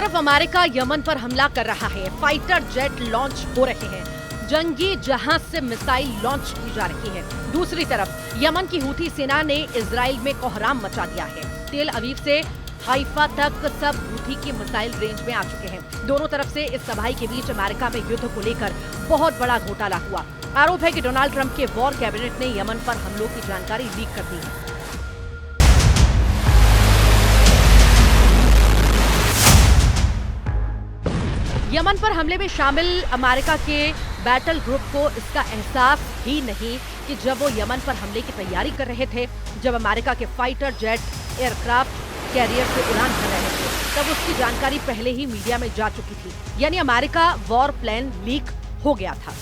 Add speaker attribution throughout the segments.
Speaker 1: तरफ America Yemen पर हमला कर रहा है, फाइटर जेट लॉन्च हो रहे हैं, जंगी जहाज से मिसाइल लॉन्च की जा रही है। दूसरी तरफ यमन की हूथी सेना ने इजराइल में कोहराम मचा दिया है। तेल अवीव से हाइफा तक सब हूथी की मिसाइल रेंज में आ चुके हैं। दोनों तरफ से इस तबाही के बीच अमेरिका में युद्ध को लेकर बहुत बड़ा घोटाला हुआ। आरोप है कि डोनाल्ड ट्रंप के वॉर कैबिनेट ने यमन पर हमलों की जानकारी लीक कर दी है। यमन पर हमले में शामिल अमेरिका के बैटल ग्रुप को इसका एहसास ही नहीं कि जब वो यमन पर हमले की तैयारी कर रहे थे, जब अमेरिका के फाइटर जेट एयरक्राफ्ट कैरियर से उड़ान भर रहे थे, तब उसकी जानकारी पहले ही मीडिया में जा चुकी थी। यानी अमेरिका वॉर प्लान लीक हो गया था।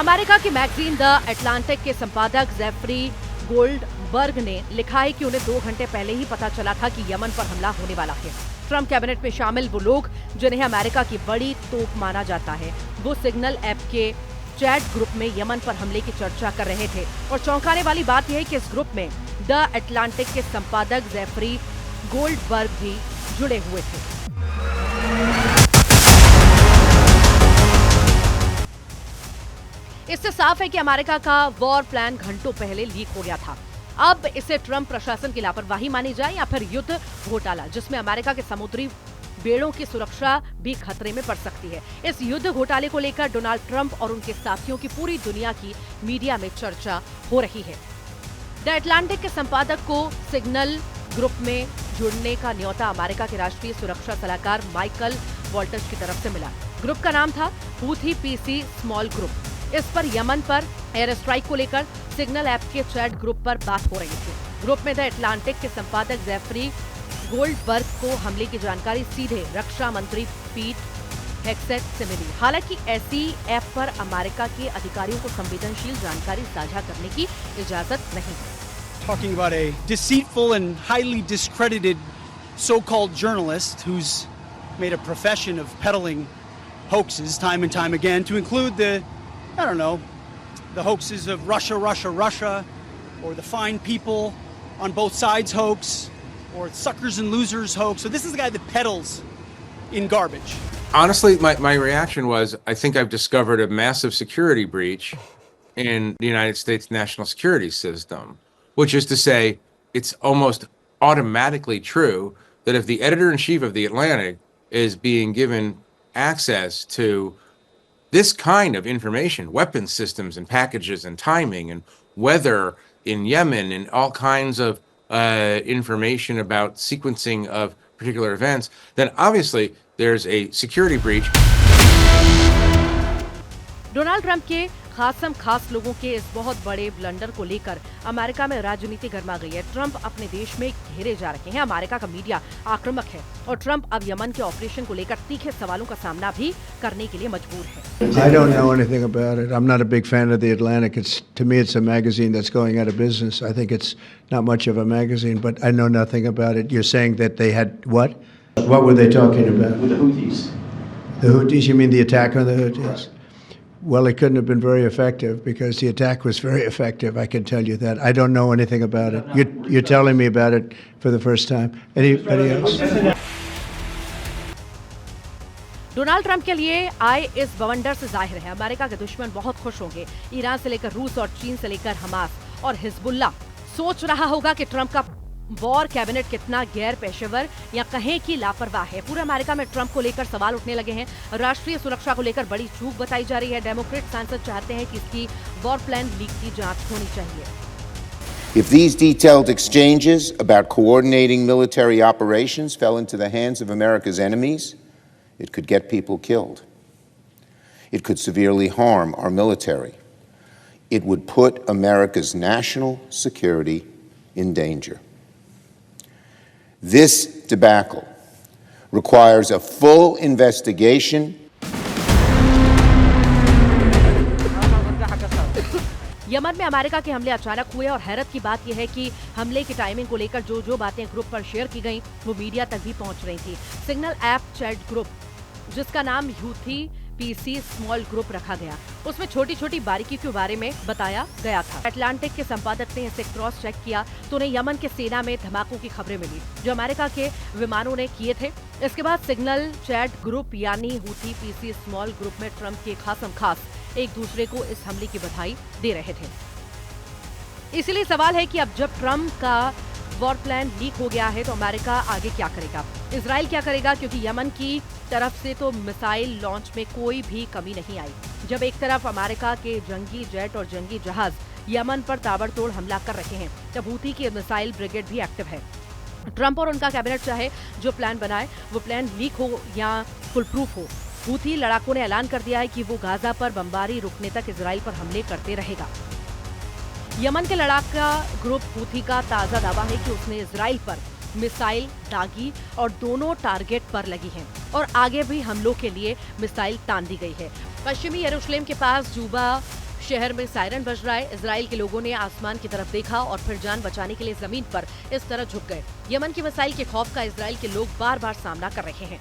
Speaker 1: अमेरिका की मैगजीन द अटलांटिक के संपादक जेफरी गोल्डबर्ग ने लिखा है कि उन्हें 2 घंटे पहले ही पता चला था कि यमन पर हमला होने वाला है। ट्रंप कैबिनेट में शामिल वो लोग जिन्हें अमेरिका की बड़ी तोप माना जाता है, वो सिग्नल ऐप के चैट ग्रुप में यमन पर हमले की चर्चा कर रहे थे। और चौंकाने वाली बात यह है कि इस ग्रुप में द अटलांटिक के संपादक जेफरी गोल्डबर्ग भी जुड़े हुए थे। इससे साफ है कि अमेरिका का वॉर प्लान घंटों पहले लीक हो गया था। अब इसे ट्रंप प्रशासन की लापरवाही मानी जाए या फिर युद्ध घोटाला, जिसमें अमेरिका के समुद्री बेड़ों की सुरक्षा भी खतरे में पड़ सकती है। इस युद्ध घोटाले को लेकर डोनाल्ड ट्रंप और उनके साथियों की पूरी दुनिया की मीडिया में चर्चा हो रही है। द अटलांटिक के संपादक को सिग्नल ग्रुप में जुड़ने का न्योता अमेरिका के राष्ट्रीय सुरक्षा सलाहकार माइकल वॉल्टर्स की तरफ से मिला। ग्रुप का नाम था हूथी पीसी स्मॉल ग्रुप। इस पर यमन पर एयर स्ट्राइक को लेकर सिग्नल ऐप के चैट ग्रुप पर बात हो रही थी। ग्रुप में द अटलांटिक के संपादक जेफरी गोल्डबर्ग को हमले की जानकारी सीधे रक्षा मंत्री पीट हेग्सेट से मिली। हालांकि ऐसी ऐप पर अमेरिका के अधिकारियों को संवेदनशील जानकारी साझा करने की इजाजत नहीं है।
Speaker 2: Talking about a deceitful and highly discredited so-called journalist who's made a profession of peddling hoaxes time and time again, to include the hoaxes of Russia, or the fine people on both sides hoax, or suckers and losers hoax. So this is the guy that peddles in garbage.
Speaker 3: Honestly, my reaction was, I think I've discovered a massive security breach in the United States national security system, which is to say, it's almost automatically true that if the editor-in-chief of The Atlantic is being given access to this kind of information, weapons systems and packages and timing and weather in Yemen and all kinds of information about sequencing of particular events, then obviously there's a security breach.
Speaker 1: Donald Trump के खास लोगों के इस बहुत बड़े blunder को लेकर America में राजनीति गर्मा गई है। ट्रंप अपने देश में घेरे जा रहे हैं। अमेरिका का मीडिया आक्रामक है और ट्रंप अब यमन के ऑपरेशन को लेकर तीखे सवालों का सामना भी करने के लिए मजबूर है।
Speaker 4: I don't know anything about it. I'm not a big fan of The Atlantic. To me, it's a magazine that's going out of business. I think it's not much of a magazine, but I know nothing about it. You're saying that they had what? What were they talking about?
Speaker 5: With the Houthis.
Speaker 4: The Houthis? You mean the attack on the Houthis? Well, it couldn't have been very effective because the attack was very effective. I can tell you that. I don't know anything about it. You're telling me about it for the first time. Anybody else?
Speaker 1: Donald Trump के लिए आए इस बवंडर से जाहिर है America के दुश्मन बहुत खुश होंगे। ईरान से लेकर रूस और चीन से लेकर हमास और हिजबुल्लाह सोच रहा होगा कि ट्रंप का वॉर कैबिनेट कितना गैर पेशेवर या कहें कि लापरवाह है। पूरे अमेरिका में ट्रंप को लेकर सवाल उठने लगे हैं। राष्ट्रीय सुरक्षा को लेकर बड़ी चूक बताई जा रही है। डेमोक्रेट सांसद चाहते हैं कि इसकी वॉर प्लान लीक की जांच होनी चाहिए।
Speaker 6: If these detailed exchanges about coordinating military operations fell into the hands of America's enemies, it could get people killed. It could severely harm our military. It would put America's national security in danger. This debacle requires a full investigation.
Speaker 1: Yemen में America के हमले अचानक हुए और हैरत की बात यह है कि हमले की टाइमिंग को लेकर जो बातें ग्रुप पर शेयर की गईं, वो मीडिया तक भी पहुंच रही थी। सिग्नल ऐप चैट ग्रुप, जिसका नाम हूथी पीसी स्मॉल ग्रुप रखा गया। उसमें छोटी छोटी बारीकी के बारे में बताया गया था। अटलांटिक के संपादक ने इसे क्रॉस चेक किया तो उन्हें यमन के सेना में धमाकों की खबरें मिली जो अमेरिका के विमानों ने किए थे। इसके बाद सिग्नल चैट ग्रुप यानी हूथी पीसी स्मॉल ग्रुप में ट्रंप के खासम खास एक दूसरे को इस हमले की बधाई दे रहे थे। इसलिए सवाल है कि अब जब ट्रंप का वॉर प्लान लीक हो गया है तो अमेरिका आगे क्या करेगा, इजराइल क्या करेगा, क्योंकि यमन की तरफ से तो मिसाइल लॉन्च में कोई भी कमी नहीं आई। जब एक तरफ अमेरिका के जंगी जेट और जंगी जहाज यमन पर ताबड़तोड़ हमला कर रहे हैं, तब हूथी की मिसाइल ब्रिगेड भी एक्टिव है। ट्रंप और उनका कैबिनेट चाहे जो प्लान बनाए वो प्लान लीक हो या फुल प्रूफ हो, हूथी लड़ाकों ने ऐलान कर दिया है कि वो गाजा पर बमबारी रुकने तक इजराइल पर हमले करते रहेगा। यमन के लड़ाका ग्रुप हूथी का ताजा दावा है कि उसने इजराइल पर मिसाइल दागी और दोनों टारगेट पर लगी हैं और आगे भी हमलों के लिए मिसाइल तान दी गई है। पश्चिमी यरूशलेम के पास जूबा शहर में सायरन बज रहा है। इजराइल के लोगों ने आसमान की तरफ देखा और फिर जान बचाने के लिए जमीन पर इस तरह झुक गए। यमन की मिसाइल के खौफ का इजराइल के लोग बार बार सामना कर रहे हैं।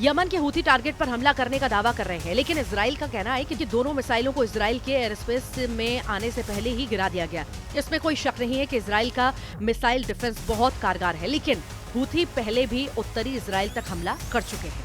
Speaker 1: यमन के हूथी टारगेट पर हमला करने का दावा कर रहे हैं, लेकिन इजराइल का कहना है कि दोनों मिसाइलों को इजराइल के एयर स्पेस में आने से पहले ही गिरा दिया गया। इसमें कोई शक नहीं है कि इजराइल का मिसाइल डिफेंस बहुत कारगर है, लेकिन हूथी पहले भी उत्तरी इजराइल तक हमला कर चुके हैं।